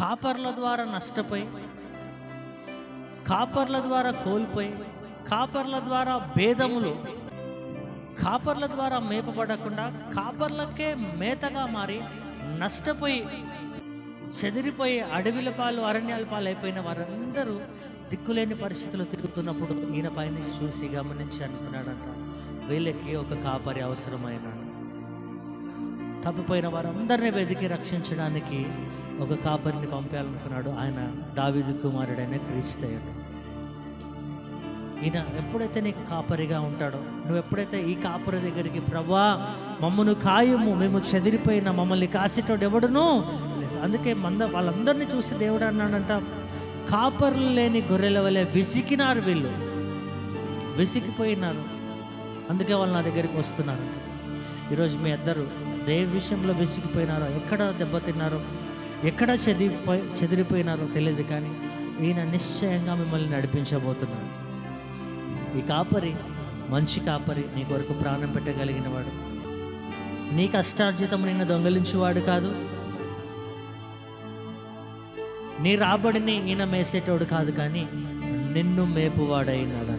కాపర్ల ద్వారా నష్టపోయి, కాపర్ల ద్వారా కోల్పోయి, కాపర్ల ద్వారా భేదములు, కాపర్ల ద్వారా మేపబడకుండా కాపర్లకే మేతగా మారి నష్టపోయి చెదిరిపోయి అడవిల పాలు అరణ్యాల పాలు అయిపోయిన వారందరూ దిక్కులేని పరిస్థితులు తిరుగుతున్నప్పుడు ఈయన పైనుంచి చూసి గమనించి అనుకున్నాడంట, వీళ్ళకి ఒక కాపరి అవసరమైన. తప్పిపోయిన వారందరినీ వెతికి రక్షించడానికి ఒక కాపరిని పంపాలనుకున్నాడు. ఆయన దావీదు కుమారుడైన క్రీస్తయ్యుడు. ఈయన ఎప్పుడైతే నీకు కాపరిగా ఉంటాడో, నువ్వు ఎప్పుడైతే ఈ కాపరి దగ్గరికి ప్రభువా మమ్మను కాయము, మేము చెదిరిపోయిన మమ్మల్ని కాసేటోడు ఎవడును లేదు. అందుకే వాళ్ళందరినీ చూసి దేవుడు అన్నాడంట, కాపర్లు లేని గొర్రెల వలె విసికినారు, వీళ్ళు విసిగిపోయినారు, అందుకే వాళ్ళు నా దగ్గరికి వస్తున్నారు. ఈరోజు మీ ఇద్దరు దేని విషయంలో విసిగిపోయినారో, ఎక్కడ దెబ్బతిన్నారో, ఎక్కడ చెదిరిపోయినారో తెలియదు, కానీ ఈయన నిశ్చయంగా మిమ్మల్ని నడిపించబోతున్నాడు. ఈ కాపరి మంచి కాపరి, నీ కొరకు ప్రాణం పెట్టగలిగిన వాడు. నీ కష్టార్జితం నిన్ను దొంగలించేవాడు కాదు, నీ రాబడిని ఈయన మేసేటోడు కాదు, కానీ నిన్ను మేపువాడైనాడు.